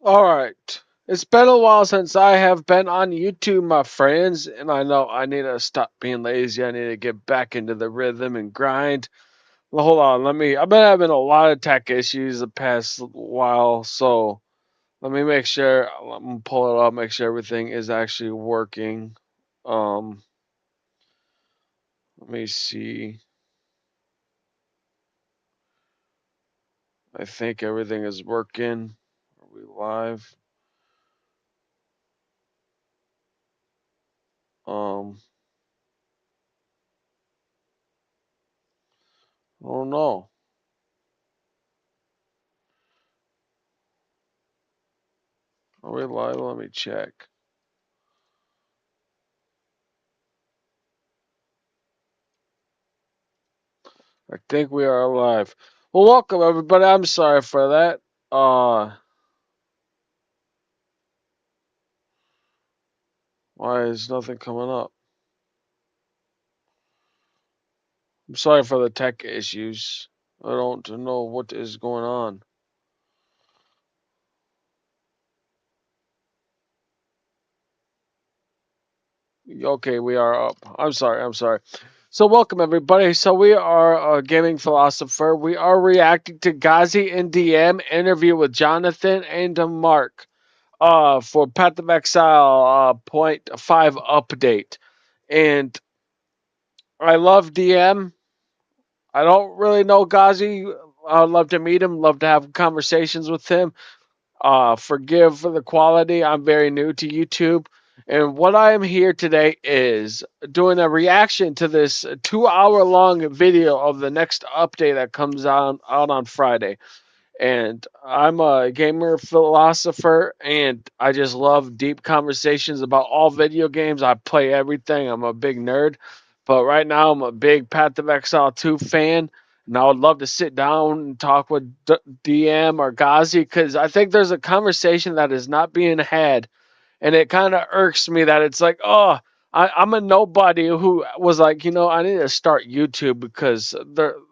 All right. It's been a while since I have been on YouTube, my friends, and I know I need to stop being lazy. I need to get back into the rhythm and grind. Well, hold on, I've been having a lot of tech issues the past while, so let me make sure. I'm gonna pull it up, make sure everything is actually working. Um, Let me see. I think everything is working. Are we live? Um, oh no. Are we live? Let me check. I think we are live. Well, welcome everybody. I'm sorry for that. Why is nothing coming up? I'm sorry for the tech issues. I don't know what is going on. Okay, we are up. I'm sorry. I'm sorry. So, welcome everybody. So, we are a gaming philosopher. We are reacting to Ghazi and DM interview with Jonathan and Mark. For Path of Exile point 5 update. And I love DM. I don't really know Ghazi. I'd love to meet him, love to have conversations with him. Forgive for the quality. I'm very new to YouTube. And what I am here today is doing a reaction to this 2 hour long video of the next update that comes out on Friday. And I'm a gamer philosopher, and I just love deep conversations about all video games. I play everything. I'm a big nerd, but right now I'm a big Path of Exile 2 fan, and I would love to sit down and talk with DM or Ghazi because I think there's a conversation that is not being had, and it kind of irks me that it's like, oh, I'm a nobody who was like, I need to start YouTube because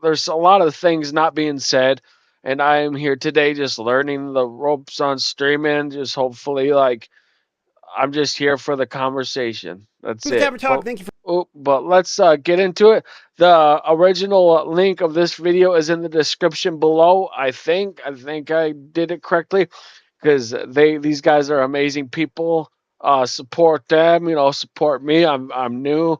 there's a lot of things not being said, and I am here today just learning the ropes on streaming. Just hopefully, like, I'm just here for the conversation. That's The it. Cabra Talk. Thank you for But let's get into it. The original link of this video is in the description below. I think I did it correctly because these guys are amazing people. Support them, support me. I'm new.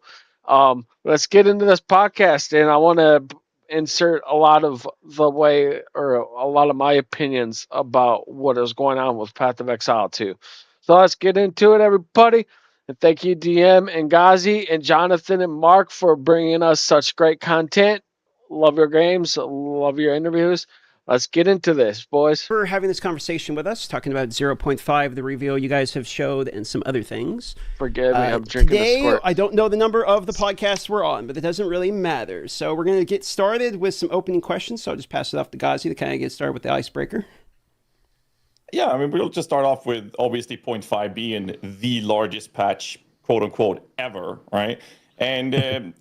Let's get into this podcast, and I want to insert a lot of the way or a lot of my opinions about what is going on with Path of Exile 2. So let's get into it, everybody. And thank you, DM and Ghazi and Jonathan and Mark, for bringing us such great content. Love your games, love your interviews. Let's get into this, boys. having this conversation with us, talking about zero point 0.5, the reveal you guys have showed, and some other things. Forgive me, I'm drinking a Today, squirt. I don't know the number of the podcasts we're on, but it doesn't really matter. So we're going to get started with some opening questions. So I'll just pass it off to Ghazi to kind of get started with the icebreaker. Yeah, I mean, we'll just start off with obviously point 5 being the largest patch, quote unquote, ever, right? And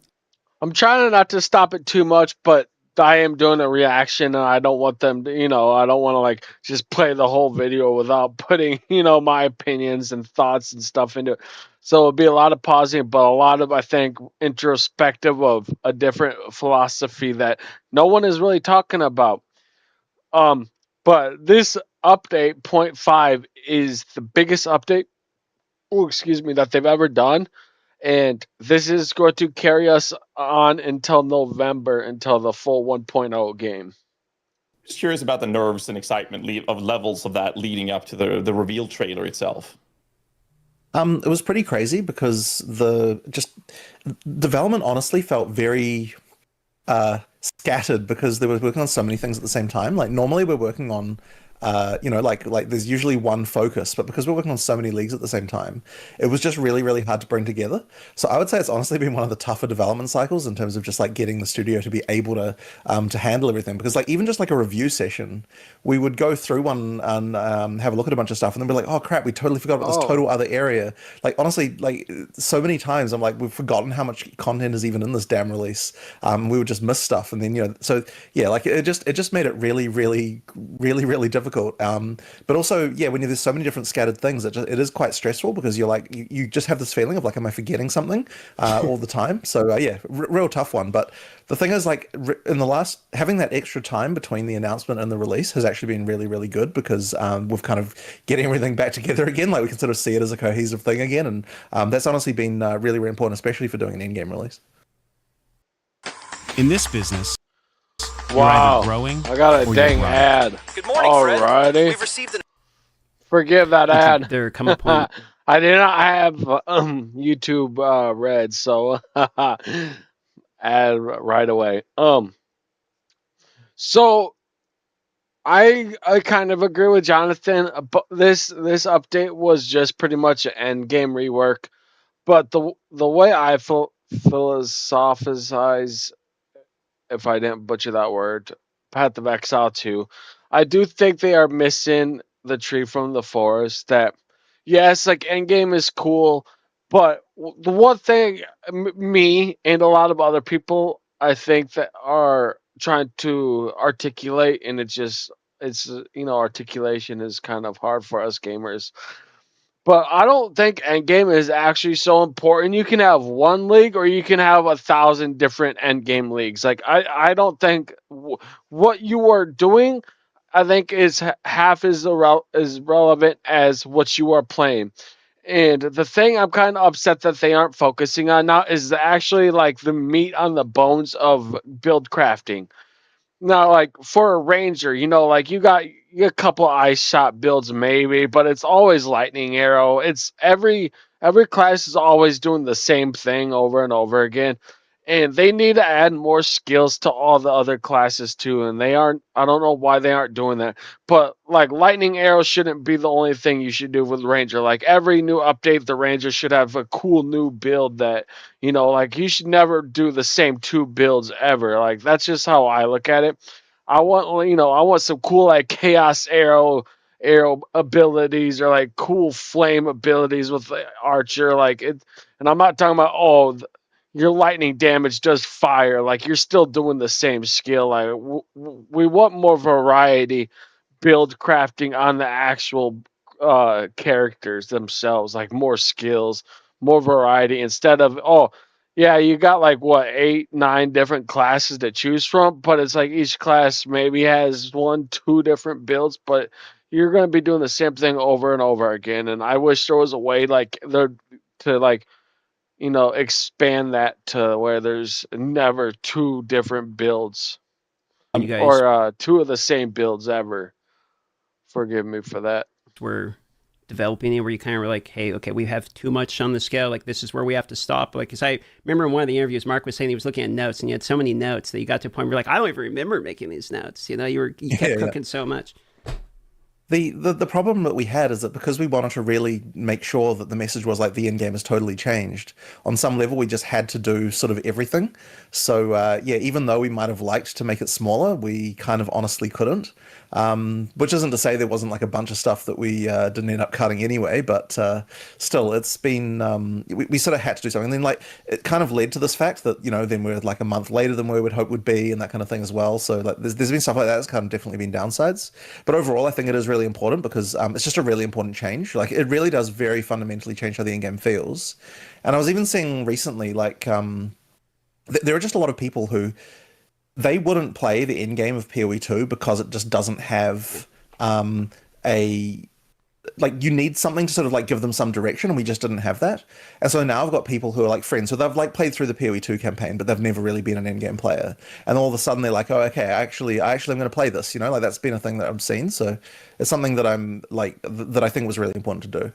I'm trying not to stop it too much, but I am doing a reaction, and I don't want them to, I don't want to like just play the whole video without putting, my opinions and thoughts and stuff into it. So it'll be a lot of pausing, but a lot of, I think, introspective of a different philosophy that no one is really talking about. Um, but this update, point 5, is the biggest update, excuse me, that they've ever done, and this is going to carry us on until November, until the full 1.0 game. just curious about the nerves and excitement of levels of that leading up to the reveal trailer itself. It was pretty crazy because the just development honestly felt very scattered because they were working on so many things at the same time. Like normally we're working on like there's usually one focus, but because we're working on so many leagues at the same time, it was just really, really hard to bring together. So I would say it's honestly been one of the tougher development cycles in terms of just like getting the studio to be able to handle everything. Because like even just like a review session, we would go through one and have a look at a bunch of stuff and then be like, oh crap, we totally forgot about this Oh, total other area. Like honestly, like so many times I'm like, we've forgotten how much content is even in this damn release. We would just miss stuff, and then so yeah, like it just made it really, really, really, really difficult difficult. But also, yeah, when there's so many different scattered things, it is quite stressful because you're like you just have this feeling of like, am I forgetting something all the time? So yeah, real tough one. But the thing is, like in the last having that extra time between the announcement and the release has actually been really, really good because we've kind of getting everything back together again. Like we can sort of see it as a cohesive thing again, and that's honestly been really, really important, especially for doing an in-game release. In this business, you're Wow. either growing I got a or you're dang growing. ad. Good morning, Fred. Alrighty. We've received an Forgive that ad. There come a point. I did not have YouTube red, so ad right away. So I kind of agree with Jonathan. But this update was just pretty much an end game rework. But the way I philosophize, if I didn't butcher that word, Path of Exile 2, I do think they are missing the tree from the forest. That, yes, like Endgame is cool, but the one thing me and a lot of other people I think that are trying to articulate, and it's articulation is kind of hard for us gamers, but I don't think endgame is actually so important. You can have one league, or you can have 1,000 different endgame leagues. Like I don't think what you are doing, I think is half as relevant as what you are playing. And the thing I'm kind of upset that they aren't focusing on now is actually like the meat on the bones of build crafting. Now, like for a ranger, like you got a couple ice shot builds maybe, but it's always lightning arrow. It's every class is always doing the same thing over and over again, and they need to add more skills to all the other classes too. And they aren't. I don't know why they aren't doing that. But like lightning arrow shouldn't be the only thing you should do with ranger. Like every new update, the ranger should have a cool new build that like you should never do the same two builds ever. Like that's just how I look at it. I want some cool like chaos arrow abilities, or like cool flame abilities with the archer, like it. And I'm not talking about your lightning damage does fire, like you're still doing the same skill. Like we want more variety build crafting on the actual characters themselves, like more skills, more variety, instead of yeah, you got like what, 8 9 different classes to choose from, but it's like each class maybe has 1 2 different builds, but you're going to be doing the same thing over and over again. And I wish there was a way like there to like expand that to where there's never 2 different builds, You guys or 2 of the same builds ever. Forgive me for that. were developing it, where you kind of were like, hey, okay, we have too much on the scale. Like, this is where we have to stop. Like, because I remember in one of the interviews, Mark was saying he was looking at notes, and you had so many notes that you got to a point where you're like, I don't even remember making these notes. You kept cooking so much. The problem that we had is that because we wanted to really make sure that the message was like the end game has totally changed, on some level we just had to do sort of everything. So yeah, even though we might have liked to make it smaller, we kind of honestly couldn't. Which isn't to say there wasn't like a bunch of stuff that we didn't end up cutting anyway, but still, it's been we sort of had to do something. And then like it kind of led to this fact that then we're like a month later than we would hope would be, and that kind of thing as well. So like there's been stuff like that that's kind of definitely been downsides. But overall, I think it is really important because it's just a really important change. Like it really does very fundamentally change how the in game feels. And I was even seeing recently like there are just a lot of people who they wouldn't play the end game of PoE 2 because it just doesn't have a like you need something to sort of like give them some direction, and we just didn't have that. And so now I've got people who are like friends, so they've like played through the PoE 2 campaign, but they've never really been an end game player. And all of a sudden they're like, oh, okay, I actually am going to play this. Like that's been a thing that I've seen. So it's something that I'm like that I think was really important to do.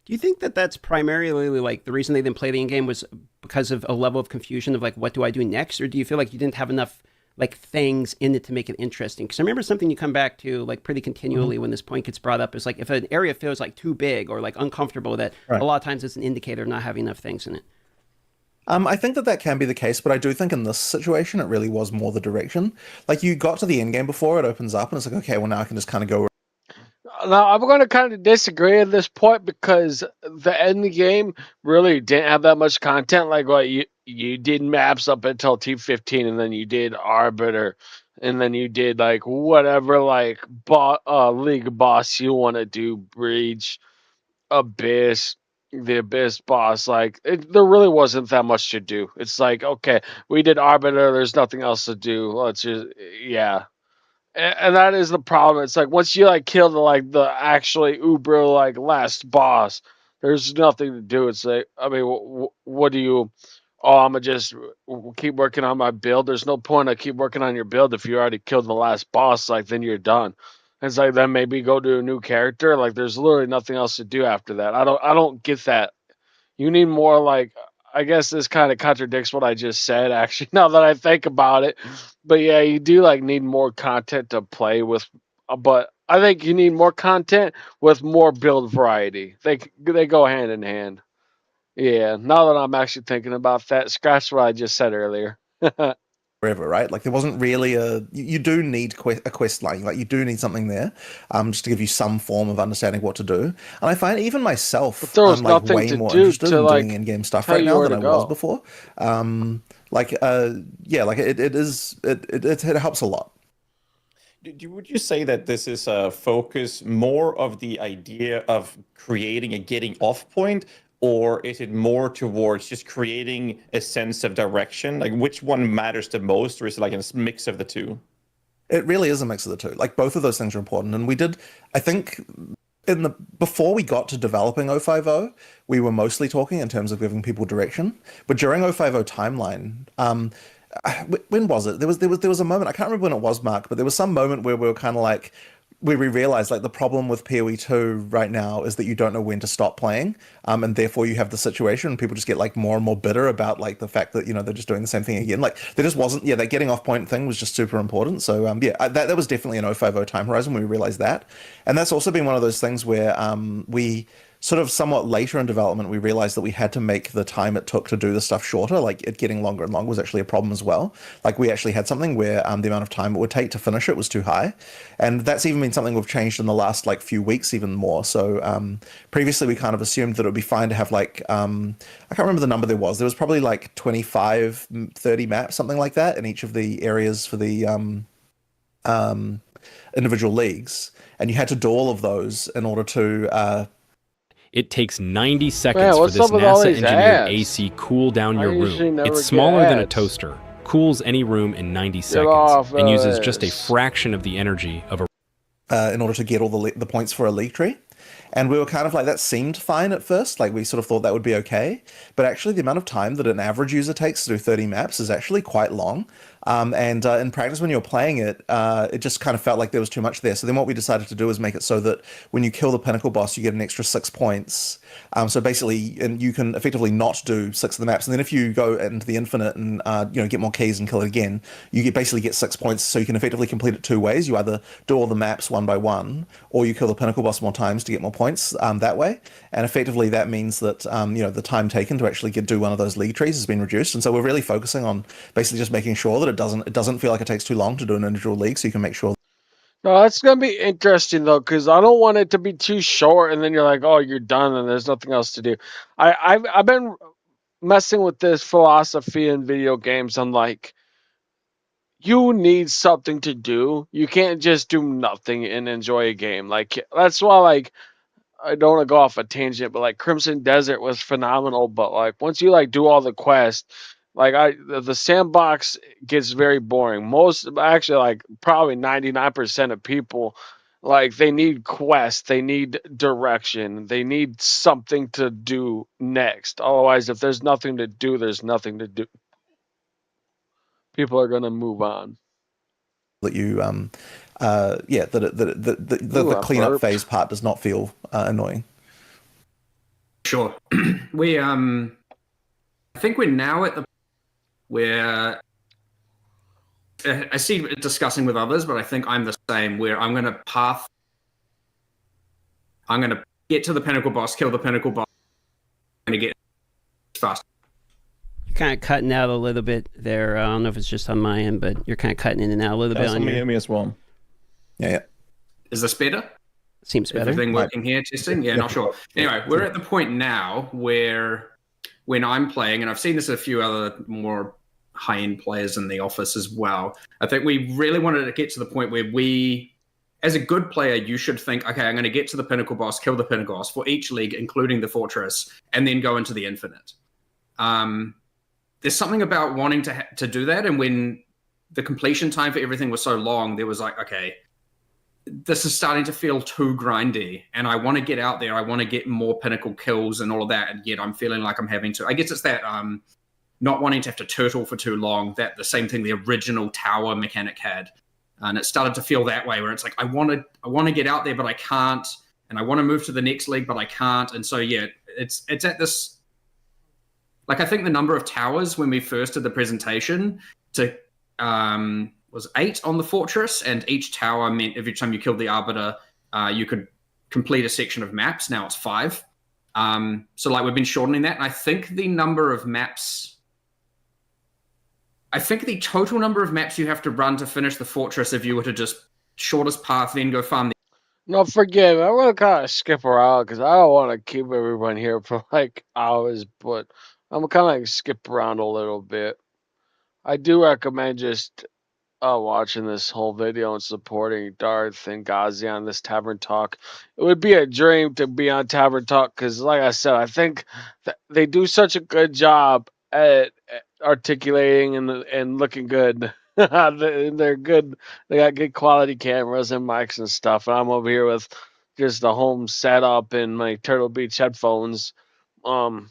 Do you think that that's primarily like the reason they didn't play the in game was because of a level of confusion of like, what do I do next? Or do you feel like you didn't have enough like things in it to make it interesting? Because I remember something you come back to like pretty continually when this point gets brought up is like if an area feels like too big or like uncomfortable, that a lot of times it's an indicator of not having enough things in it. I think that can be the case, but I do think in this situation it really was more the direction. Like you got to the end game before it opens up, and it's like, okay, well now I can just kind of go. Now I'm going to kind of disagree at this point, because the end game really didn't have that much content. Like what you did maps up until T15, and then you did Arbiter, and then you did like whatever like league boss you want to do, breach, abyss, the abyss boss. Like there really wasn't that much to do. It's like, okay, we did arbiter, there's nothing else to do, let's just, yeah. And that is the problem. It's like once you like kill the actually uber like last boss, there's nothing to do. It's like, I mean, what do you? Oh, I'm gonna just keep working on my build. There's no point to keep working on your build if you already killed the last boss. Like then you're done. It's like then maybe go to a new character. Like there's literally nothing else to do after that. I don't get that. You need more like, I guess this kind of contradicts what I just said actually now that I think about it. But yeah, you do like need more content to play with, but I think you need more content with more build variety. They go hand in hand. Yeah, now that I'm actually thinking about that, scratch what I just said earlier. Forever, right? Like there wasn't really you do need a quest line, like you do need something there, just to give you some form of understanding what to do. And I find even But myself, there was I'm like nothing way to more do interested to in doing like in-game stuff tell right you now where than to I was go. before. Yeah, like it helps a lot. Would you say that this is a focus more of the idea of creating a getting off point, or is it more towards just creating a sense of direction? Like which one matters the most, or is it like a mix of the two? It really is a mix of the two. Like both of those things are important, and we did. I think in the before we got to developing 050, we were mostly talking in terms of giving people direction. But during 050 timeline, when was it? There was a moment, I can't remember when it was, Mark, but there was some moment where we were kind of like, where we realized like the problem with PoE 2 right now is that you don't know when to stop playing, and therefore you have the situation people just get like more and more bitter about like the fact that they're just doing the same thing again. Like there just wasn't, yeah, that getting off point thing was just super important. So yeah, that was definitely an 050 time horizon when we realized that. And that's also been one of those things where we sort of somewhat later in development, we realized that we had to make the time it took to do the stuff shorter. Like it getting longer and longer was actually a problem as well. Like we actually had something where the amount of time it would take to finish it was too high, and that's even been something we've changed in the last like few weeks even more. So previously we kind of assumed that it would be fine to have like I can't remember the number there was. There was probably like 25, 30 maps, something like that, in each of the areas for the individual leagues, and you had to do all of those in order to It takes 90 Man, seconds for what's this up with all NASA these engineered ads? AC cool down I your usually room. never It's get smaller than a ads. toaster, cools any room in 90 Get seconds, off and of uses just a this. fraction of the energy of a in order to get all the points for a league tree. And we were kind of like, that seemed fine at first. Like we sort of thought that would be okay. But actually the amount of time that an average user takes to do 30 maps is actually quite long. And in practice, when you're playing it, it just kind of felt like there was too much there. So then what we decided to do is make it so that when you kill the pinnacle boss, you get an extra 6 points. So basically, and you can effectively not do 6 of the maps. And then if you go into the infinite and get more keys and kill it again, you basically get 6 points. So you can effectively complete it two ways. You either do all the maps one by one, or you kill the pinnacle boss more times to get more points that way. And effectively, that means that the time taken to actually do one of those league trees has been reduced. And so we're really focusing on basically just making sure that it doesn't feel like it takes too long to do an individual league. So you can make sure. No, that's gonna be interesting though, because I don't want it to be too short, and then you're like, oh, you're done, and there's nothing else to do. I've been messing with this philosophy in video games. I'm like, you need something to do. You can't just do nothing and enjoy a game. Like that's why, like, I don't want to go off a tangent, but like Crimson Desert was phenomenal. But like once you like do all the quests, like the sandbox gets very boring. Most actually like probably 99% of people like they need quests, they need direction, they need something to do next. Otherwise, if there's nothing to do, there's nothing to do. People are gonna move on. That you yeah, Ooh, the I cleanup burped. phase part does not feel annoying. Sure. We I think we're now at the where I see it discussing with others, but I think I'm the same. Where I'm going to get to the pinnacle boss, kill the pinnacle boss, I'm going to get fast. You're kind of cutting out a little bit there. I don't know if it's just on my end, but you're kind of cutting in and out a little bit That's on on your... me as well. Yeah. Is this better? Seems better. Everything working here, testing? Yeah, not sure. Anyway, we're at the point now where when I'm playing, and I've seen this a few other more high-end players in the office as well. I think we really wanted to get to the point where we, as a good player, you should think, okay, I'm going to get to the pinnacle boss, kill the pinnacle boss for each league, including the fortress, and then go into the infinite. There's something about wanting to do that, and when the completion time for everything was so long, there was like, okay, this is starting to feel too grindy, and I want to get out there. I want to get more pinnacle kills and all of that, and yet I'm feeling like I'm having to. I guess it's that not wanting to have to turtle for too long. That the same thing the original tower mechanic had, and it started to feel that way, where it's like I want to get out there, but I can't, and I want to move to the next league, but I can't, and so yeah, it's at this. Like I think the number of towers when we first did the presentation to was 8 on the fortress, and each tower meant every time you killed the arbiter, you could complete a section of maps. Now it's 5. So like we've been shortening that, and I think the number of maps. I think the total number of maps you have to run to finish the fortress, if you were to just shortest path, then go farm the. No, forgive me. I'm gonna kind of skip around because I don't want to keep everyone here for like hours, but I'm gonna kind of like skip around a little bit. I do recommend just watching this whole video and supporting Darth and Ghazi on this Tavern Talk. It would be a dream to be on Tavern Talk because, like I said, I think they do such a good job at articulating and looking good. They're good. They got good quality cameras and mics and stuff. And I'm over here with just the home setup and my Turtle Beach headphones. Um,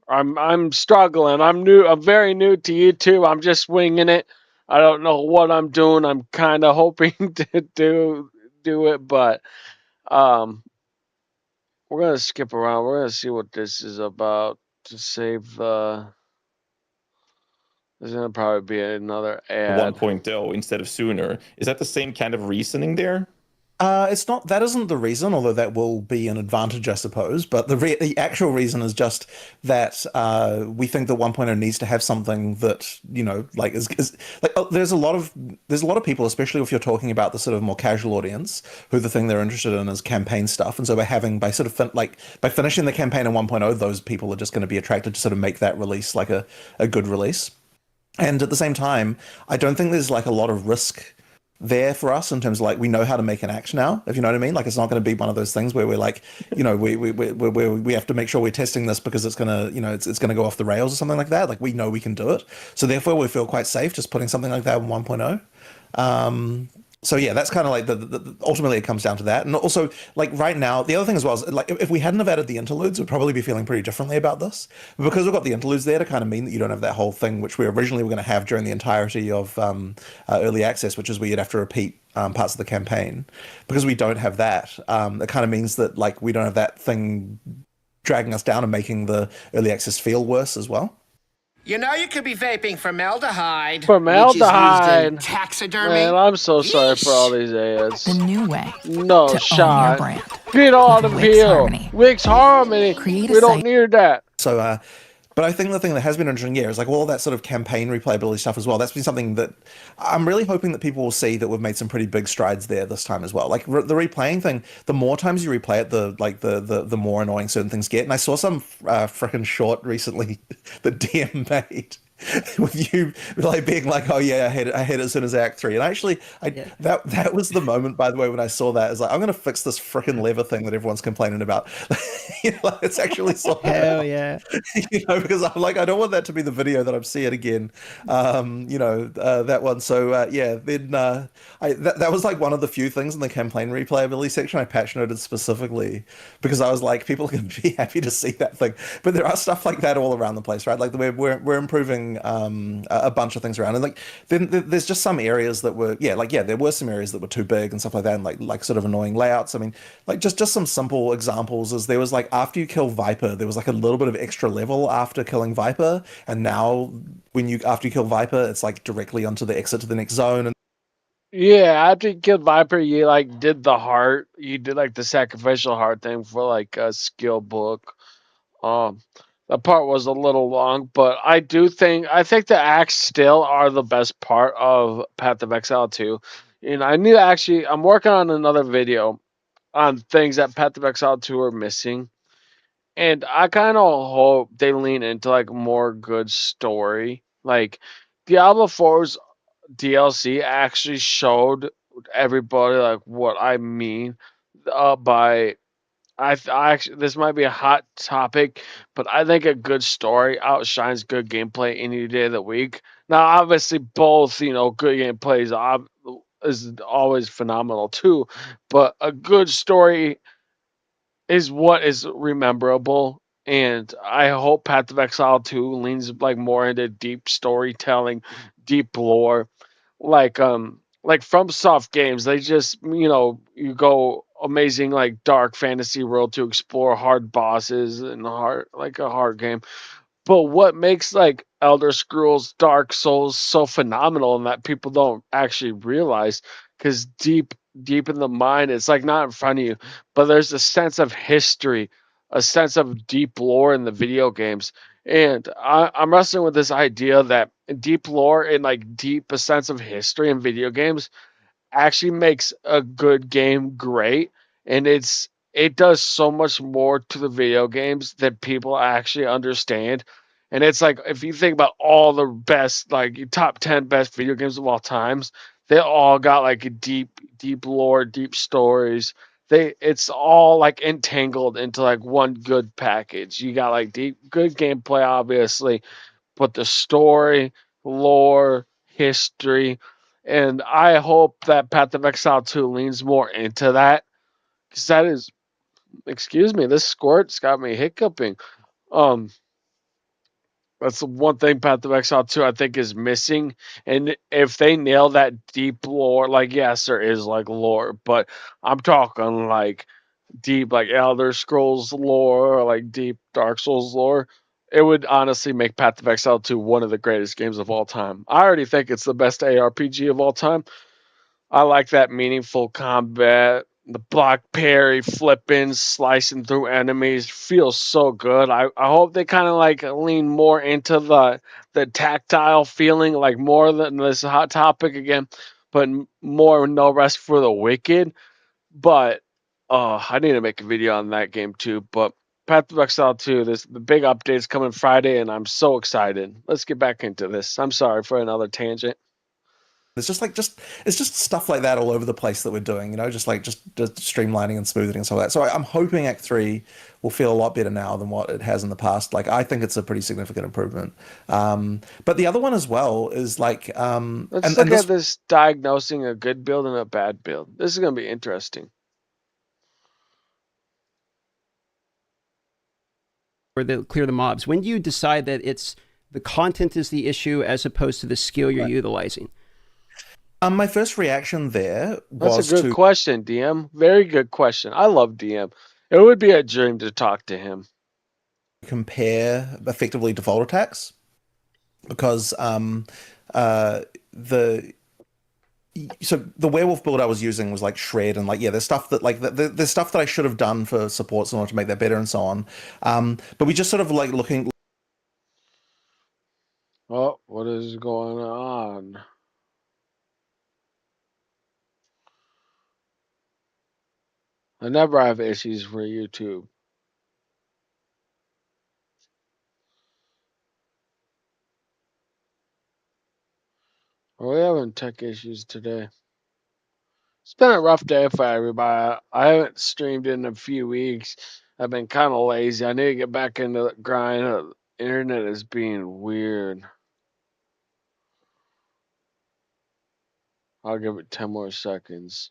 I'm struggling. I'm new. I'm very new to YouTube. I'm just winging it. I don't know what I'm doing. I'm kind of hoping to do it, but um, we're gonna skip around. We're gonna see what this is about to save. There's gonna probably be another ad. 1.0 instead of sooner. Is that the same kind of reasoning there? It's not. That isn't the reason, although that will be an advantage, I suppose. But the actual reason is just that we think that 1.0 needs to have something that like is like there's a lot of people, especially if you're talking about the sort of more casual audience, who the thing they're interested in is campaign stuff, and so by sort of by finishing the campaign in 1.0, those people are just going to be attracted to sort of make that release like a good release. And at the same time, I don't think there's like a lot of risk there for us in terms of like we know how to make an act now, if you know what I mean. Like it's not going to be one of those things where we're like, we have to make sure we're testing this because it's gonna it's gonna go off the rails or something like that. Like we know we can do it, so therefore we feel quite safe just putting something like that in 1.0. So yeah, that's kind of like ultimately it comes down to that. And also like right now, the other thing as well is like if we hadn't have added the interludes, we'd probably be feeling pretty differently about this. But because we've got the interludes there to kind of mean that you don't have that whole thing, which we originally were going to have during the entirety of early access, which is where you'd have to repeat parts of the campaign. Because we don't have that, it kind of means that like we don't have that thing dragging us down and making the early access feel worse as well. You know you could be vaping formaldehyde. Formaldehyde. Which is used in taxidermy. Man, I'm so sorry for all these ads. The new way No to own your shot. brand. Get out With of Wix here. Harmony. Wix Harmony. Create a We don't site- need that. So, but I think the thing that has been interesting, is like all that sort of campaign replayability stuff as well. That's been something that I'm really hoping that people will see that we've made some pretty big strides there this time as well. Like the replaying thing, the more times you replay it, the more annoying certain things get. And I saw some frickin' short recently that DM made. With you like being like, oh yeah, I hit as soon as Act 3, and actually, that was the moment, by the way, when I saw that. Is like, I'm gonna fix this freaking lever thing that everyone's complaining about. It's actually so Hell yeah. because I'm like, I don't want that to be the video that I'm seeing again. That one. So yeah, then that was like one of the few things in the campaign replayability section I patch noted specifically because I was like, people are gonna be happy to see that thing. But there are stuff like that all around the place, right? Like we're improving a bunch of things around, and like then there's just some areas that were there were some areas that were too big and stuff like that, and like sort of annoying layouts. I mean, like just some simple examples is there was like after you kill Viper, there was like a little bit of extra level after killing Viper, and now after you kill Viper, it's like directly onto the exit to the next zone. And Yeah, after you killed Viper, you like did the heart. You did like the sacrificial heart thing for like a skill book. Um, that part was a little long, but I think the acts still are the best part of Path of Exile 2. And I'm working on another video on things that Path of Exile 2 are missing. And I kind of hope they lean into like more good story. Like Diablo 4's DLC actually showed everybody like what I mean by I actually this might be a hot topic, but I think a good story outshines good gameplay any day of the week. Now, obviously, both good gameplay is always phenomenal too, but a good story is what is rememberable. And I hope Path of Exile 2 leans like more into deep storytelling, deep lore, like from soft games. They just you go amazing like dark fantasy world to explore hard bosses and hard like a hard game. But what makes like Elder Scrolls Dark Souls so phenomenal and that people don't actually realize, because deep in the mind, it's like not in front of you, but there's a sense of history, a sense of deep lore in the video games. And I'm wrestling with this idea that deep lore and like deep a sense of history in video games actually makes a good game great, and it does so much more to the video games that people actually understand. And it's like if you think about all the best like top 10 best video games of all times, they all got like a deep lore, deep stories. It's all like entangled into like one good package. You got like deep good gameplay obviously, but the story, lore, history, and I hope that Path of Exile 2 leans more into that, because that is, excuse me, this squirt's got me hiccuping. Um, that's the one thing Path of Exile 2 I think is missing, and if they nail that deep lore, like yes, there is like lore, but I'm talking like deep like Elder Scrolls lore or like deep Dark Souls lore, it would honestly make Path of Exile 2 one of the greatest games of all time. I already think it's the best ARPG of all time. I like that meaningful combat. The block parry, flipping, slicing through enemies feels so good. I hope they kind of like lean more into the tactile feeling, like more than this hot topic again, but more no rest for the wicked. But I need to make a video on that game too. But Path of Exile 2, this the big update's coming Friday, and I'm so excited. Let's get back into this. I'm sorry for another tangent. It's just like it's just stuff like that all over the place that we're doing, just streamlining and smoothing and stuff like that. So I'm hoping Act 3 will feel a lot better now than what it has in the past. Like I think it's a pretty significant improvement. But the other one as well is like Let's and look this at this diagnosing a good build and a bad build. This is going to be interesting. Or clear the mobs. When do you decide that it's the content is the issue as opposed to the skill you're utilizing? my first reaction there That's a was good to question, DM. Very good question. I love DM. It would be a dream to talk to him. compare effectively default attacks because the so the werewolf build I was using was like shred and like yeah there's stuff that like there's stuff that I should have done for supports in order to make that better and so on, but we just sort of like looking. Oh, what is going on? I never have issues for YouTube. Are we having tech issues today? It's been a rough day for everybody. I haven't streamed in a few weeks. I've been kind of lazy. I need to get back into the grind. Internet is being weird. I'll give it 10 more seconds.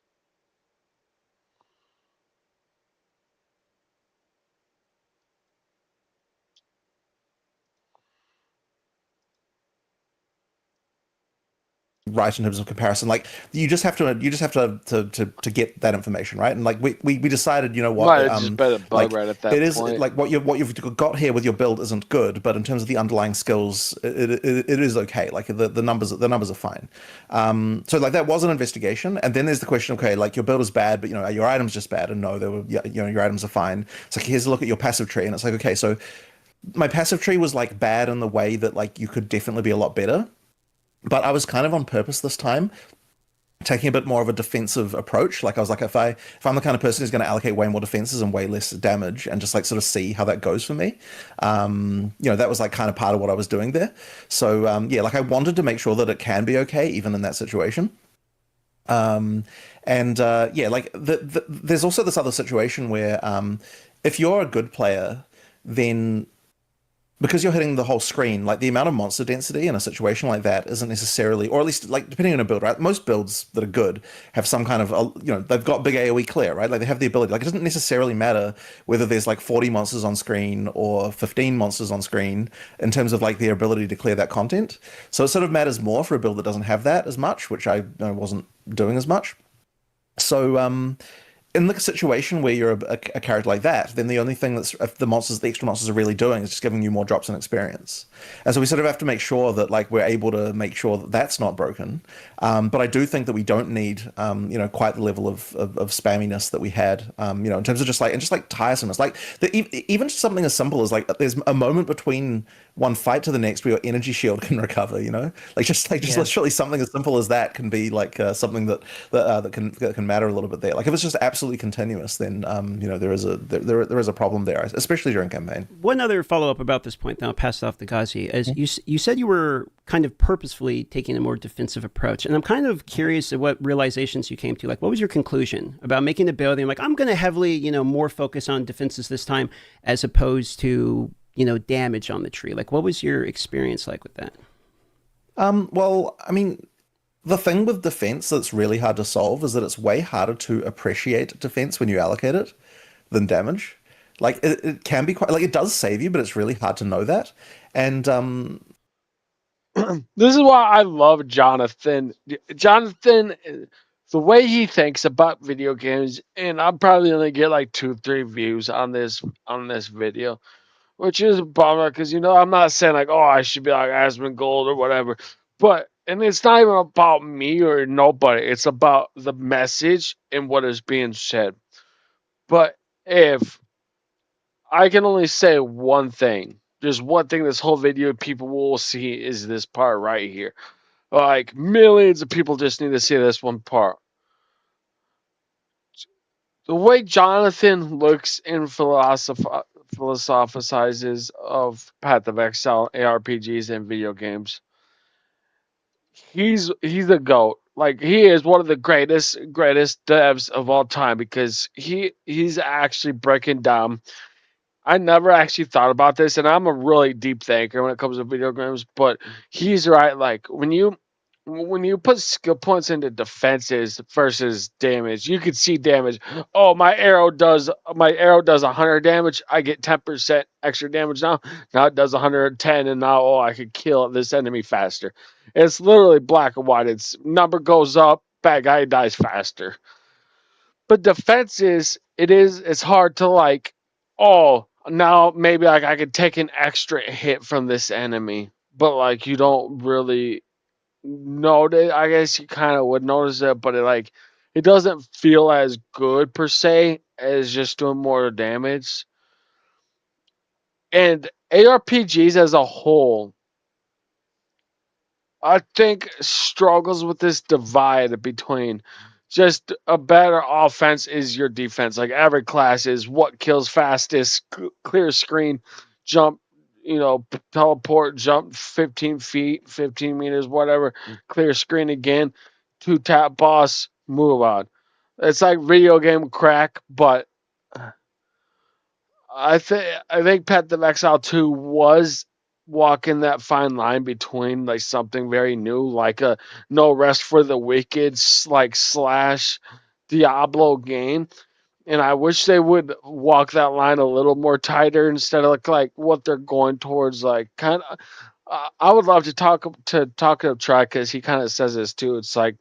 Right in terms of comparison, like you just have to get that information right, and like we decided, you know what, Might have just been a bug like right at that it is point. like what you've got here with your build isn't good, but in terms of the underlying skills it is okay. Like the numbers are fine. So like that was an investigation, and then there's the question, okay, like your build is bad, but are your items just bad? And no, they were, yeah, your items are fine. It's like, here's a look at your passive tree, and it's like, okay, so my passive tree was like bad in the way that like you could definitely be a lot better, but I was kind of on purpose this time taking a bit more of a defensive approach. Like I was like, if I'm the kind of person who's going to allocate way more defenses and way less damage, and just like sort of see how that goes for me, that was like kind of part of what I was doing there. So yeah, like I wanted to make sure that it can be okay even in that situation. Yeah, like there's also this other situation where if you're a good player, then because you're hitting the whole screen, like the amount of monster density in a situation like that isn't necessarily, or at least like depending on a build, right? Most builds that are good have some kind of, they've got big AoE clear, right? Like they have the ability. Like it doesn't necessarily matter whether there's like 40 monsters on screen or 15 monsters on screen in terms of like their ability to clear that content. So it sort of matters more for a build that doesn't have that as much, which I wasn't doing as much. So in the situation where you're a character like that, then the only thing the extra monsters are really doing is just giving you more drops in experience. And so we sort of have to make sure that like we're able to make sure that that's not broken. But I do think that we don't need, quite the level of spamminess that we had, in terms of just like tiresomeness. Like even something as simple as like there's a moment between one fight to the next where your energy shield can recover. Just literally something as simple as that can be like something that can matter a little bit there. Like if it's just absolutely continuous, then there is a problem there, especially during campaign. One other follow up about this point, then I'll pass it off to Ghazi. As you said, you were kind of purposefully taking a more defensive approach, and I'm kind of curious at what realizations you came to. Like, what was your conclusion about making the build? Like, I'm going to heavily, more focus on defenses this time as opposed to damage on the tree. Like, what was your experience like with that? Well, I mean, the thing with defense that's really hard to solve is that it's way harder to appreciate defense when you allocate it than damage. Like it can be quite like it does save you, but it's really hard to know that. And this is why I love Jonathan. Jonathan, the way he thinks about video games, and I'll probably only get like 2-3 views on this video, which is a bummer because I'm not saying like, oh, I should be like Asmongold or whatever, but and it's not even about me or nobody. It's about the message and what is being said. But if I can only say one thing, there's one thing this whole video people will see is this part right here. Like millions of people just need to see this one part. The way Jonathan looks and philosophizes of Path of Exile, ARPGs, and video games, he's a goat. Like he is one of the greatest devs of all time because he's actually breaking down. I never actually thought about this, and I'm a really deep thinker when it comes to video games. But he's right. Like when you put skill points into defenses versus damage, you can see damage. Oh, my arrow does 100 damage. I get 10% extra damage now. Now it does 110, and now I could kill this enemy faster. It's literally black and white. Its number goes up, bad guy dies faster. But defenses, it's hard to like. Oh, now maybe like I could take an extra hit from this enemy, but like you don't really notice. I guess you kind of would notice it, but it doesn't feel as good per se as just doing more damage. And ARPGs as a whole, I think, struggles with this divide between just a better offense is your defense. Like every class is what kills fastest, clear screen, jump, teleport, jump 15 feet, 15 meters, whatever, clear screen again, 2-tap boss, move on. It's like video game crack, but I think Path of Exile 2 was walking that fine line between like something very new, like a No Rest for the Wicked like slash Diablo game. And I wish they would walk that line a little more tighter instead of like what they're going towards. Like kind of, I would love to talk to Try because he kind of says this too. It's like,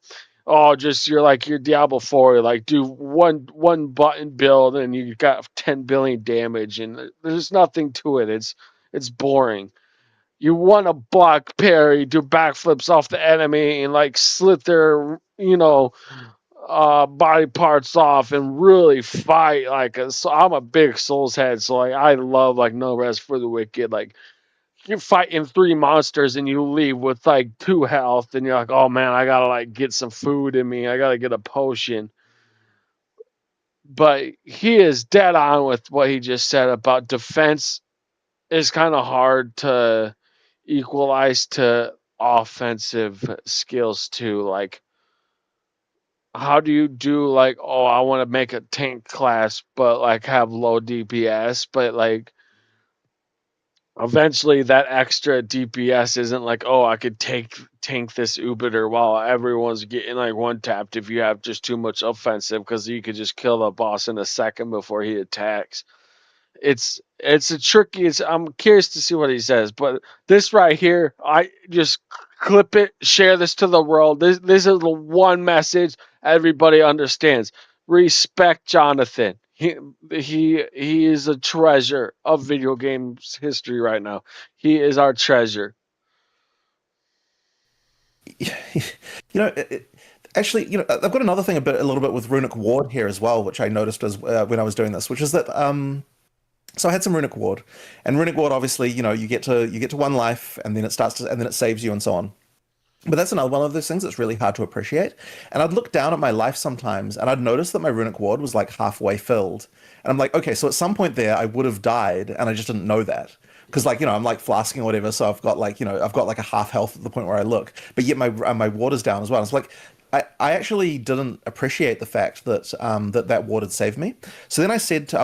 oh, just you're like your Diablo 4, like do one button build and you got 10 billion damage and there's nothing to it. It's boring. You want to block parry, do backflips off the enemy, and like slit their body parts off and really fight like so I'm a big Souls head, so like I love like No Rest for the Wicked. Like you're fighting 3 monsters and you leave with like 2 health, and you're like, oh man, I gotta like get some food in me. I gotta get a potion. But he is dead on with what he just said about defense is kind of hard to equalize to offensive skills too. Like, how do you do like, oh, I want to make a tank class, but like have low DPS, but like eventually that extra DPS isn't like, oh, I could tank this Ubiter while everyone's getting like one tapped if you have just too much offensive, because you could just kill the boss in a second before he attacks. It's a tricky. I'm curious to see what he says, but this right here, I just clip it, share this to the world. This is the one message everybody understands. Respect Jonathan. He is a treasure of video games history right now. He is our treasure. Actually, I've got another thing a little bit with Runic Ward here as well, which I noticed as when I was doing this, which is that so I had some Runic Ward, and Runic Ward obviously, you get to 1 life, and then it saves you and so on. But that's another one of those things that's really hard to appreciate. And I'd look down at my life sometimes, and I'd notice that my Runic Ward was like halfway filled, and I'm like, okay, so at some point there I would have died, and I just didn't know that. Because I'm like flasking or whatever, so I've got like a half health at the point where I look, but yet my water's down as well. It's like I actually didn't appreciate the fact that that ward had saved me. So then I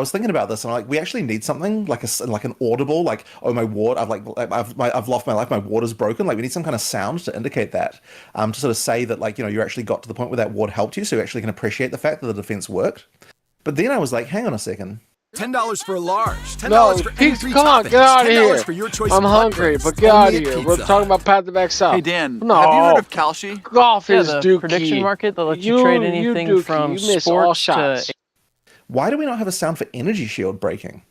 was thinking about this, and I'm like, we actually need something like an audible, like, oh, my ward, I've lost my life, my ward is broken. Like, we need some kind of sound to indicate that, to sort of say that, like, you actually got to the point where that ward helped you, so you actually can appreciate the fact that the defense worked. But then I was like, hang on a second. $10 for a large. $10 No, for any Pete, three come on, toppings. get out of $10 here. for your choice I'm of hungry, breakfast. but get out of Only at here. We're Pizza talking Hut. about Path of Exile. Hey Dan, No. have you heard of Kalshi? Golf is the dookie. prediction market that lets you trade anything Dookie. from You miss all sports shots. to. Why do we not have a sound for energy shield breaking?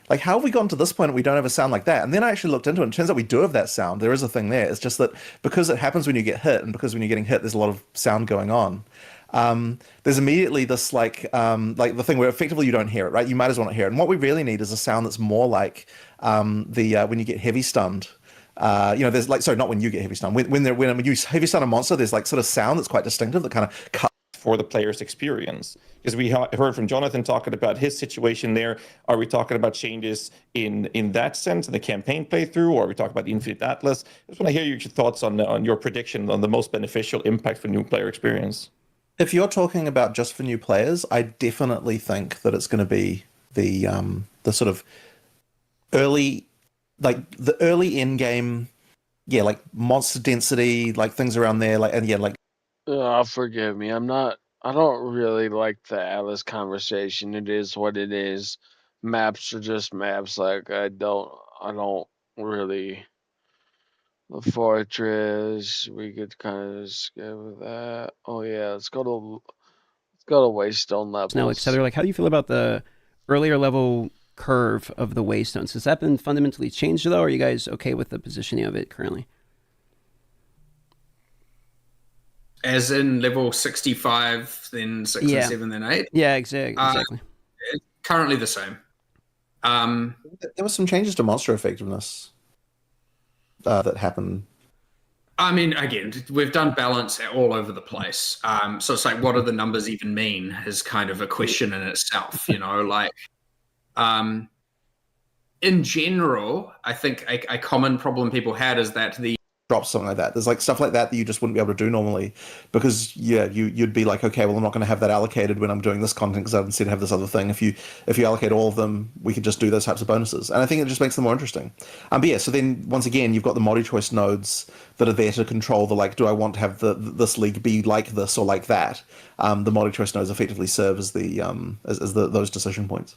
Like, how have we gotten to this point and we don't have a sound like that? And then I actually looked into it, and it turns out we do have that sound. There is a thing there. It's just that because it happens when you get hit, and because when you're getting hit, there's a lot of sound going on. There's immediately this like the thing where effectively you don't hear it, right? You might as well not hear it. And what we really need is a sound that's more like when you get heavy stunned. There's like, sorry, not when you get heavy stunned. When you heavy stun a monster, there's like sort of sound that's quite distinctive that kind of cuts for the player's experience. Because we heard from Jonathan talking about his situation there. Are we talking about changes in that sense in the campaign playthrough, or are we talking about the Infinite Atlas? I just want to hear your thoughts on your prediction on the most beneficial impact for new player experience. If you're talking about just for new players, I definitely think that it's going to be the sort of early in game, like monster density, like things around there, like, and yeah, like. Forgive me. I don't really like the Atlas conversation. It is what it is. Maps are just maps. Like, I don't really. The fortress, we could kind of skip that. Oh yeah, let's go to Waystone levels. Now, like Heather, like, how do you feel about the earlier level curve of the Waystones? Has that been fundamentally changed though? Or are you guys okay with the positioning of it currently? As in level 65, then 6 and 7, then 8? Yeah, exactly. Currently the same. There were some changes to monster effectiveness that happened. I mean, again, we've done balance all over the place. So it's like, what do the numbers even mean is kind of a question in itself, in general, I think a common problem people had is that the drops, something like that. There's like stuff like that you just wouldn't be able to do normally because you'd be like, okay, well, I'm not going to have that allocated when I'm doing this content because I instead have this other thing. If you allocate all of them, we could just do those types of bonuses, and I think it just makes them more interesting. But yeah, so then once again, you've got the multi-choice nodes that are there to control the, like, do I want to have this league be like this or like that? The multi-choice nodes effectively serve as those decision points.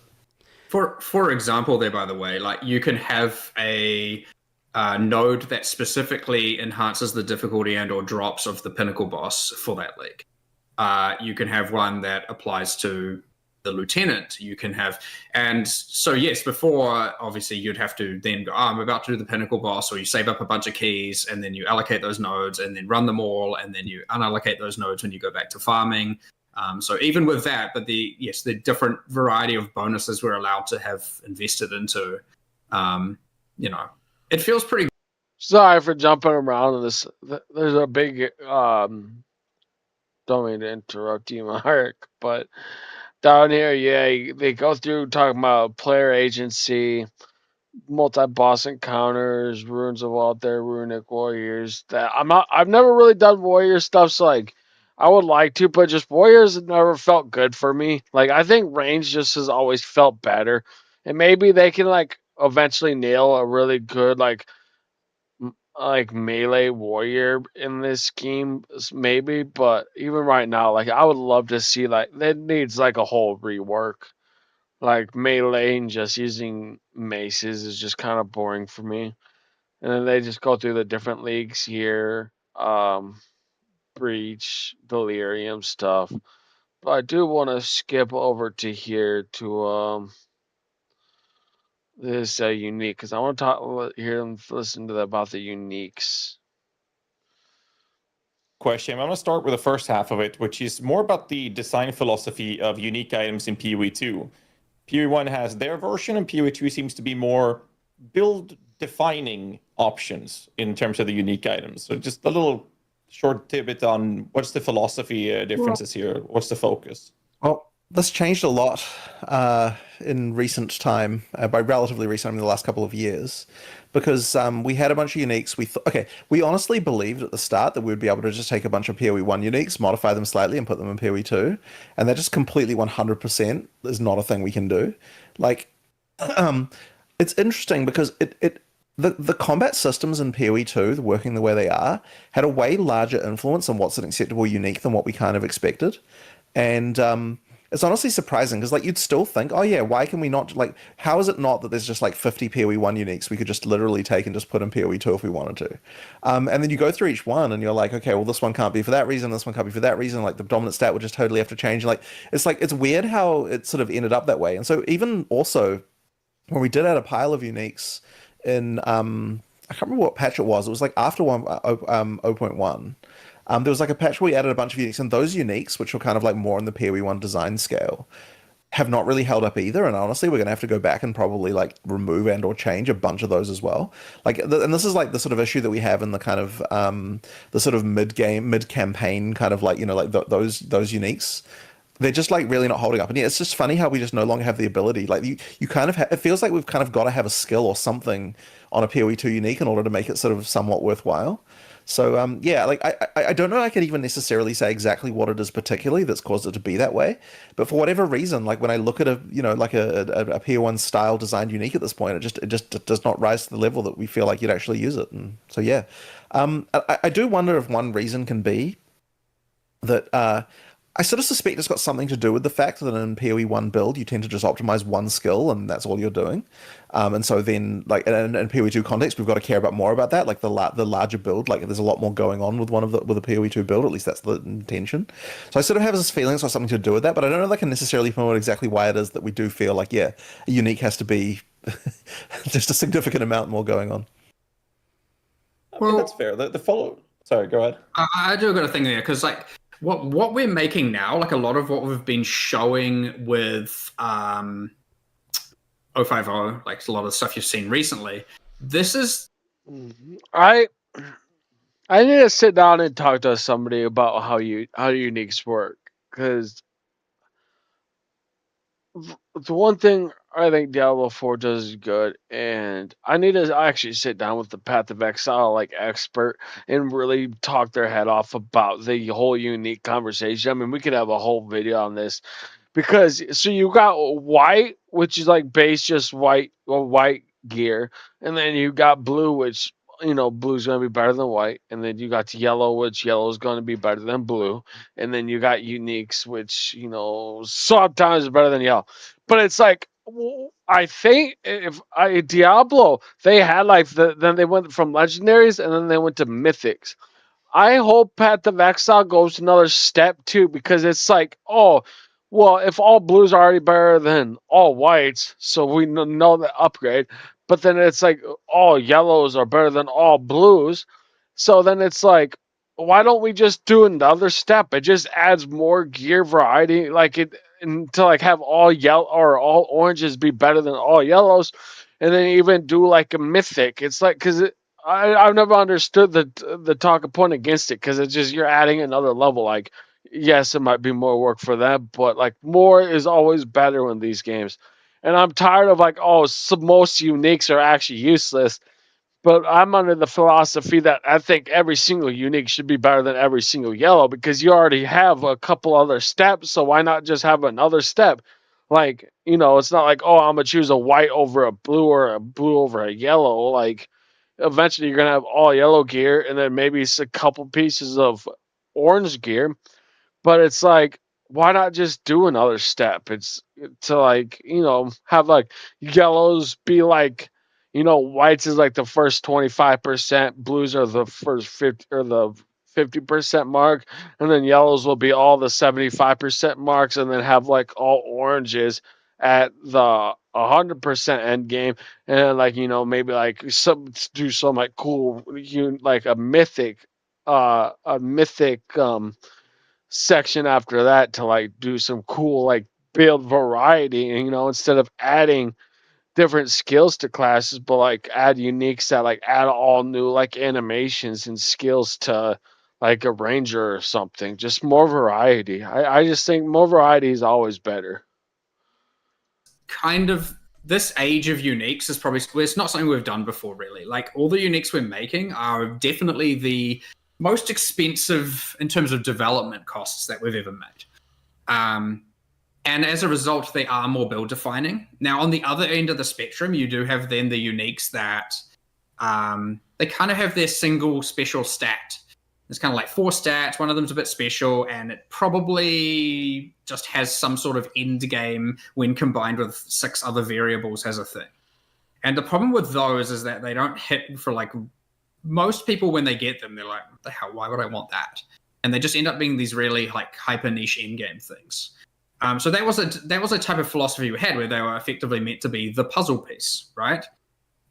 For example, there, by the way, like, you can have a node that specifically enhances the difficulty and or drops of the pinnacle boss for that league. You can have one that applies to the lieutenant. You can have, and so yes, before obviously you'd have to then go, I'm about to do the pinnacle boss, or you save up a bunch of keys and then you allocate those nodes and then run them all, and then you unallocate those nodes when you go back to farming. So even with that, but the different variety of bonuses we're allowed to have invested into, it feels pretty Sorry for jumping around in this. There's a big don't mean to interrupt you, Mark, but down here, yeah, they go through talking about player agency, multi-boss encounters, runes of Altair, runic warriors. That I'm not. I've never really done warrior stuff, so like, I would like to, but just warriors have never felt good for me. Like, I think range just has always felt better, and maybe they can like eventually nail a really good like melee warrior in this scheme, maybe. But even right now, like, I would love to see like that needs like a whole rework. Like melee and just using maces is just kind of boring for me. And then they just go through the different leagues here, breach, delirium stuff. But I do want to skip over to here to this unique because I want to hear them listen to about the uniques. Question. I'm going to start with the first half of it, which is more about the design philosophy of unique items in PoE 2. PoE 1 has their version, and PoE 2 seems to be more build defining options in terms of the unique items. So just a little short tidbit on what's the philosophy differences here? What's the focus? Well, this changed a lot in recent time, by relatively recent, I mean the last couple of years, because we had a bunch of uniques. We honestly believed at the start that we would be able to just take a bunch of PoE 1 uniques, modify them slightly, and put them in PoE 2, and that just completely 100% is not a thing we can do. Like, it's interesting because the combat systems in PoE 2, working the way they are, had a way larger influence on what's an acceptable unique than what we kind of expected. And it's honestly surprising because like you'd still think, oh yeah, why can we not like how is it not that there's just like 50 PoE 1 uniques we could just literally take and just put in PoE 2 if we wanted to. And then you go through each one and you're like, okay, well this one can't be for that reason, this one can't be for that reason, like the dominant stat would just totally have to change. Like it's weird how it sort of ended up that way. And so even also when we did add a pile of uniques in I can't remember what patch it was. It was like after 0.1. There was like a patch where we added a bunch of uniques, and those uniques, which were kind of like more on the PoE 1 design scale, have not really held up either. And honestly, we're going to have to go back and probably like remove and or change a bunch of those as well. And this is like the sort of issue that we have in the kind of the sort of mid campaign kind of like like those uniques. They're just like really not holding up. And yeah, it's just funny how we just no longer have the ability. Like you kind of it feels like we've kind of got to have a skill or something on a PoE 2 unique in order to make it sort of somewhat worthwhile. So yeah, like I don't know I could even necessarily say exactly what it is particularly that's caused it to be that way, but for whatever reason, like when I look at a like a PoE 1 style designed unique at this point, it just does not rise to the level that we feel like you'd actually use it. And so yeah, I do wonder if one reason can be that I sort of suspect it's got something to do with the fact that in PoE 1 build, you tend to just optimize one skill and that's all you're doing. And so then, like, in PoE 2 context, we've got to care about more about that, like the larger build. Like, there's a lot more going on with with a PoE 2 build, at least that's the intention. So I sort of have this feeling it's got something to do with that, but I don't know if I can necessarily promote exactly why it is that we do feel like, yeah, a unique has to be just a significant amount more going on. I mean, that's fair. The follow. Sorry, go ahead. I do got a thing there because like what we're making now, like a lot of what we've been showing with 050, like a lot of the stuff you've seen recently. This is I need to sit down and talk to somebody about how uniques work because the one thing I think Diablo 4 does good, and I need to actually sit down with the Path of Exile like expert and really talk their head off about the whole unique conversation. I mean, we could have a whole video on this because so you got white, which is like base just white or white gear, and then you got blue, which blue's gonna be better than white, and then you got yellow, which yellow is gonna be better than blue, and then you got uniques, which sometimes is better than yellow. But it's like I think if Diablo, they had like then they went from legendaries and then they went to mythics. I hope Path of Exile goes another step too, because it's like, oh, well, if all blues are already better than all whites, so we know the upgrade. But then it's like all yellows are better than all blues. So then it's like, why don't we just do another step? It just adds more gear variety, like it and to like have all yellow or all oranges be better than all yellows, and then even do like a mythic. It's like because I've never understood the talking point against it, because it's just you're adding another level. Like, yes, it might be more work for them, but like more is always better in these games. And I'm tired of like, oh, most uniques are actually useless. But I'm under the philosophy that I think every single unique should be better than every single yellow, because you already have a couple other steps. So why not just have another step? Like, it's not like, oh, I'm going to choose a white over a blue or a blue over a yellow. Like, eventually you're going to have all yellow gear and then maybe a couple pieces of orange gear. But it's like, why not just do another step? It's to like, have like yellows be like, whites is like the first 25%, blues are the first 50 or the 50% mark, and then yellows will be all the 75% marks, and then have like all oranges at the 100% end game, and then like, maybe like do some like cool, like a mythic section after that to like do some cool like build variety, instead of adding different skills to classes, but like add uniques that like add all new like animations and skills to like a ranger or something. Just more variety. I just think more variety is always better. Kind of this age of uniques is probably, it's not something we've done before, really. Like, all the uniques we're making are definitely the most expensive in terms of development costs that we've ever made. And as a result, they are more build defining. Now, on the other end of the spectrum, you do have then the uniques that they kind of have their single special stat. It's kind of like 4 stats, one of them's a bit special, and it probably just has some sort of end game when combined with 6 other variables as a thing. And the problem with those is that they don't hit for like, most people when they get them, they're like, what the hell, why would I want that? And they just end up being these really like hyper niche end game things. So that was a type of philosophy we had, where they were effectively meant to be the puzzle piece, right?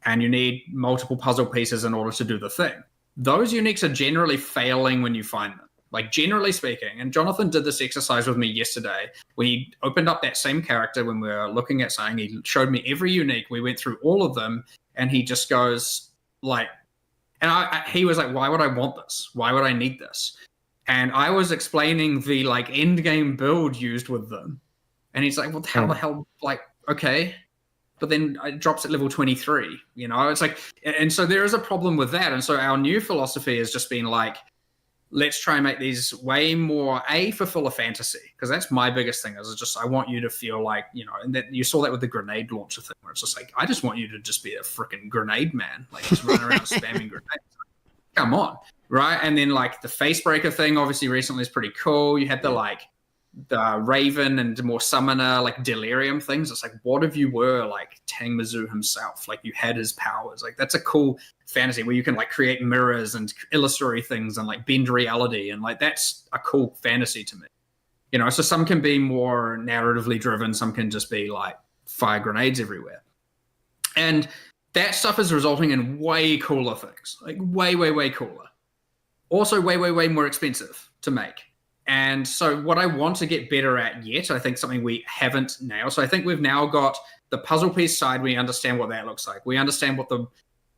And you need multiple puzzle pieces in order to do the thing. Those uniques are generally failing when you find them, like generally speaking. And Jonathan did this exercise with me yesterday. We opened up that same character when we were looking at something. He showed me every unique. We went through all of them, and he just goes like, and he was like, why would I want this? Why would I need this? And I was explaining the like end game build used with them. And he's like, well, how the hell, like, okay. But then it drops at level 23, it's like, and so there is a problem with that. And so our new philosophy has just been like, let's try and make these way more full of fantasy. Because that's my biggest thing, is just, I want you to feel like, and that you saw that with the grenade launcher thing, where it's just like, I just want you to just be a freaking grenade man, like just run around spamming grenades. Come on. Right. And then like the face breaker thing, obviously recently, is pretty cool. You had the Raven and more summoner, like delirium things. It's like, what if you were like Tang Mizu himself? Like, you had his powers. Like, that's a cool fantasy where you can like create mirrors and illusory things and like bend reality. And like, that's a cool fantasy to me. So some can be more narratively driven. Some can just be like fire grenades everywhere. And that stuff is resulting in way cooler things, like way, way, way cooler. Also way, way, way more expensive to make. And so what I want to get better at yet, I think something we haven't now. So I think we've now got the puzzle piece side. We understand what that looks like. We understand what the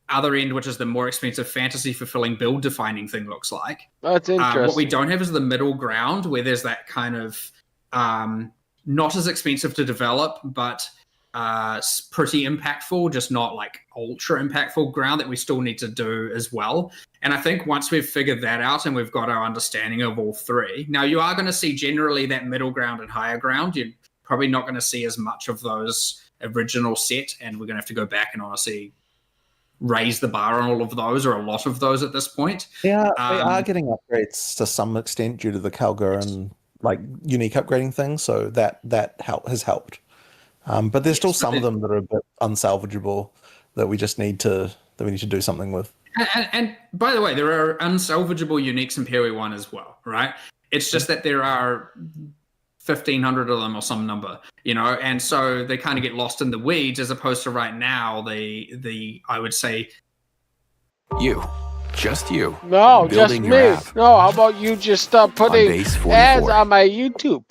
other end, which is the more expensive fantasy fulfilling build defining thing, looks like. That's interesting. What we don't have is the middle ground, where there's that kind of not as expensive to develop, but pretty impactful, just not like ultra impactful ground that we still need to do as well. And I think once we've figured that out and we've got our understanding of all three, now you are going to see generally that middle ground and higher ground. You're probably not going to see as much of those original set, and we're going to have to go back and honestly raise the bar on all of those, or a lot of those at this point. Yeah, they are getting upgrades to some extent due to the Calgar and like unique upgrading things, so that has helped. But there's still some of them that are a bit unsalvageable that we just need to do something with. And by the way, there are unsalvageable uniques in PoE 1 as well, right? It's just that there are 1,500 of them or some number, and so they kind of get lost in the weeds, as opposed to right now, the I would say... Just you. No, just me. No, how about you just start putting ads on my YouTube?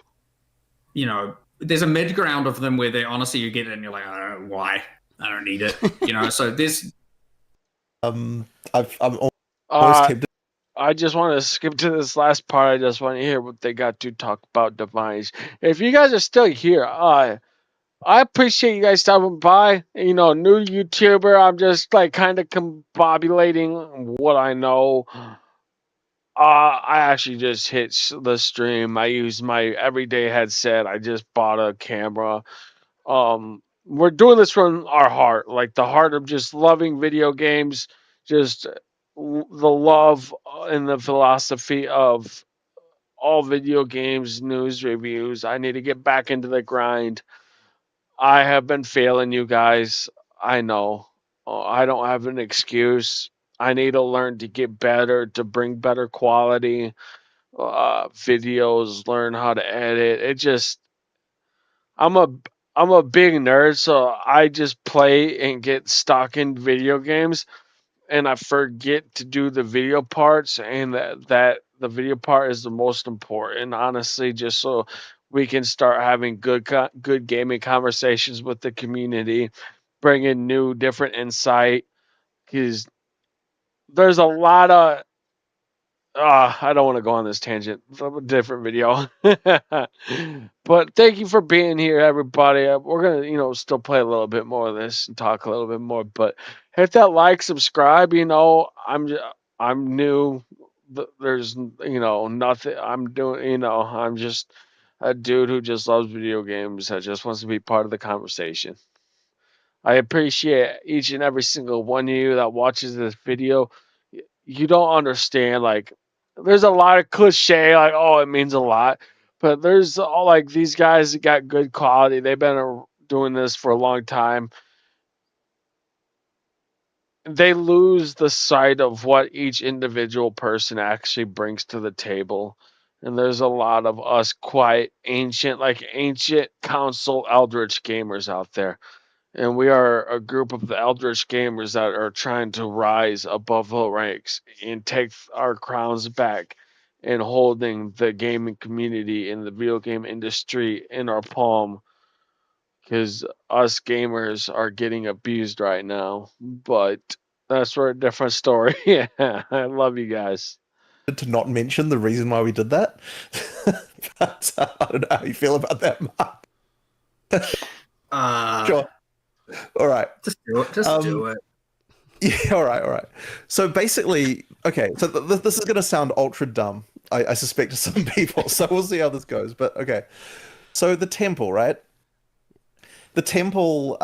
There's a mid ground of them where they honestly, you get it and you're like, I don't know why. I don't need it. So I'm almost Uh, tempted. I just want to skip to this last part. I just want to hear what they got to talk about Divines. If you guys are still here, I appreciate you guys stopping by. You know, new YouTuber. I'm just like kind of combobulating what I know. I actually just hit the stream. I use my everyday headset. I just bought a camera. We're doing this from our heart, like the heart of just loving video games, just the love and the philosophy of all video games, news, reviews. I need to get back into the grind. I have been failing you guys. I know. I don't have an excuse. I need to learn to get better, to bring better quality videos, learn how to edit. It just I'm a I'm a big nerd, so I just play and get stuck in video games, and I forget to do the video parts, and that the video part is the most important, honestly, just so we can start having good gaming conversations with the community, bring in new different insight, because there's a lot of I don't want to go on this tangent. A different video. But thank you for being here, everybody. We're gonna, still play a little bit more of this and talk a little bit more. But hit that like, subscribe. I'm new. There's, nothing. I'm doing. I'm just a dude who just loves video games. That just wants to be part of the conversation. I appreciate each and every single one of you that watches this video. You don't understand, like, there's a lot of cliche, like, oh, it means a lot. But there's all like these guys that got good quality. They've been doing this for a long time. They lose the sight of what each individual person actually brings to the table. And there's a lot of us quite ancient council eldritch gamers out there. And we are a group of the eldritch gamers that are trying to rise above the ranks and take our crowns back and holding the gaming community and the video game industry in our palm, because us gamers are getting abused right now. But that's for a different story. Yeah, I love you guys. To not mention the reason why we did that. But I don't know how you feel about that, Mark. Sure. All right. Just do it. Just do it. Yeah, all right. So basically, okay, so this is going to sound ultra dumb, I suspect to some people, so we'll see how this goes. But okay, so the temple, right? The temple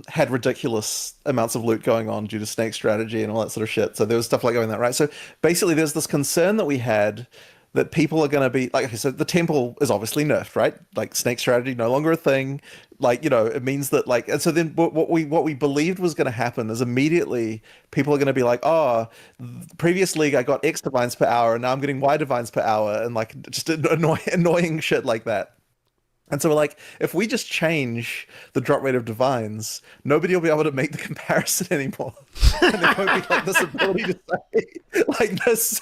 had ridiculous amounts of loot going on due to snake strategy and all that sort of shit. So there was stuff like going that, right? So basically, there's this concern that we had that people are going to be like, okay, so the temple is obviously nerfed, right? Like snake strategy no longer a thing. Like, it means that like, and so then what we believed was going to happen is immediately people are going to be like, oh, previous league I got X divines per hour and now I'm getting Y divines per hour, and like just annoying shit like that. And so we're like, if we just change the drop rate of divines, nobody will be able to make the comparison anymore. And there won't be like this ability to say like this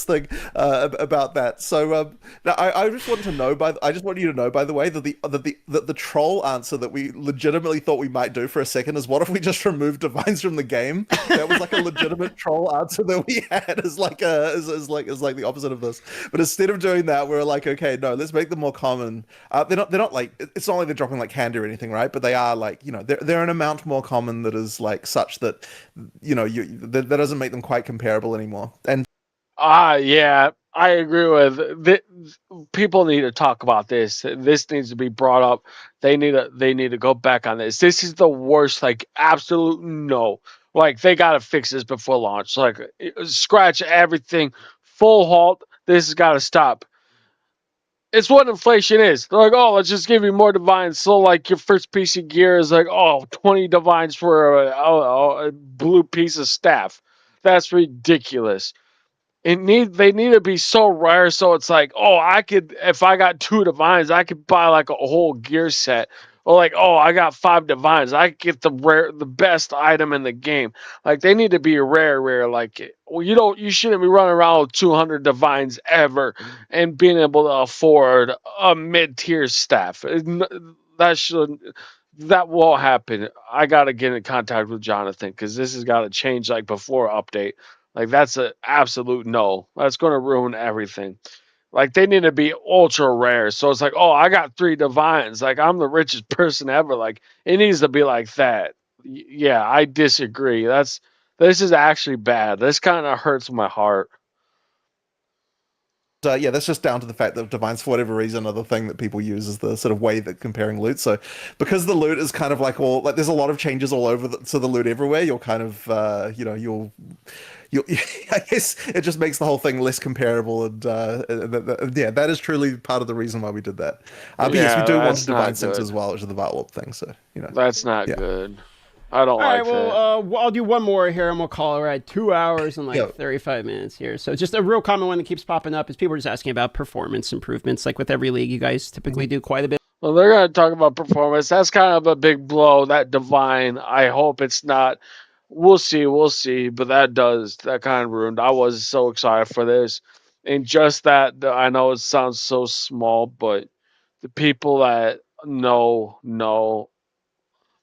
thing about that. So now I just want to know I just want you to know, by the way, that the troll answer that we legitimately thought we might do for a second is, what if we just removed divines from the game? That was like a legitimate troll answer that we had as like the opposite of this. But instead of doing that, we were like, okay, no, let's make them more common. They're not like, it's not like they're dropping like candy or anything, right? But they are like, they're an amount more common that is like such that that doesn't make them quite comparable anymore. And Yeah, I agree with people need to talk about this. This needs to be brought up. They need to go back on this. This is the worst, like absolute no. Like they gotta fix this before launch. Like scratch everything, full halt. This has got to stop. It's what inflation is. They're like, oh, let's just give you more divines. So like your first piece of gear is like, oh, 20 divines for a blue piece of staff. That's ridiculous. They need to be so rare, so it's like, oh, I could, if I got 2 divines, I could buy like a whole gear set. Or like, oh, I got 5 divines, I could get the best item in the game. Like they need to be rare. Like, well, you shouldn't be running around with 200 divines ever and being able to afford a mid-tier staff. That should that won't happen. I gotta get in contact with Jonathan because this has got to change like before update. Like that's an absolute no. That's gonna ruin everything. Like they need to be ultra rare. So it's like, oh, I got 3 divines. Like I'm the richest person ever. Like it needs to be like that. Yeah, I disagree. This is actually bad. This kind of hurts my heart. Yeah, that's just down to the fact that divines, for whatever reason, are the thing that people use as the sort of way that comparing loot. So, because the loot is kind of like all like, there's a lot of changes all over to the loot everywhere. You'll kind of, you'll, I guess it just makes the whole thing less comparable. And yeah, that is truly part of the reason why we did that. But yes, we Yeah, do want that's divine not sense good. as well, which is the Batwarp thing. So That's not yeah. good. I don't All right, like that. well, I'll do one more here, and we'll call it right 2 hours and like Yeah. 35 minutes here. So just a real common one that keeps popping up is people are just asking about performance improvements. Like with every league, you guys typically do quite a bit. Well, they're going to talk about performance. That's kind of a big blow. That divine. I hope it's not. We'll see. We'll see. But that kind of ruined. I was so excited for this, and just that. I know it sounds so small, but the people that know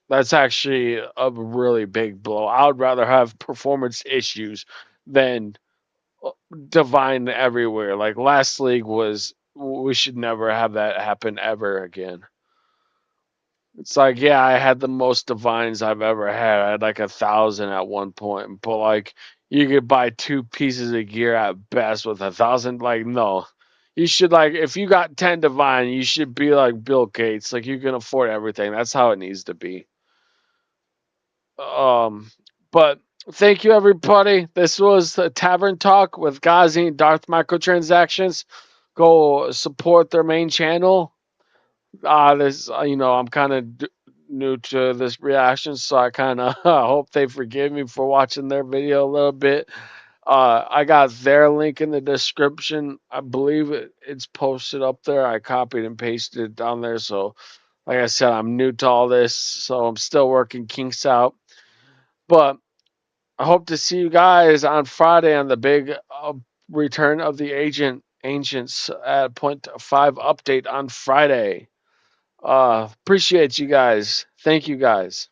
that's actually a really big blow. I would rather have performance issues than divine everywhere. Like last league was. We should never have that happen ever again. It's like, yeah, I had the most divines I've ever had. I had like 1,000 at one point, but like you could buy 2 pieces of gear at best with 1,000. Like, no, you should like if you got 10 divine, you should be like Bill Gates. Like you can afford everything. That's how it needs to be. But thank you everybody. This was the Tavern Talk with Ghazi and Darth Microtransactions. Go support their main channel. This I'm kind of new to this reaction, so I kind of hope they forgive me for watching their video a little bit. I got their link in the description. I believe it's posted up there. I copied and pasted it down there. So, like I said, I'm new to all this, so I'm still working kinks out. But I hope to see you guys on Friday on the big return of the ancients at .5 update on Friday. Appreciate you guys. Thank you guys.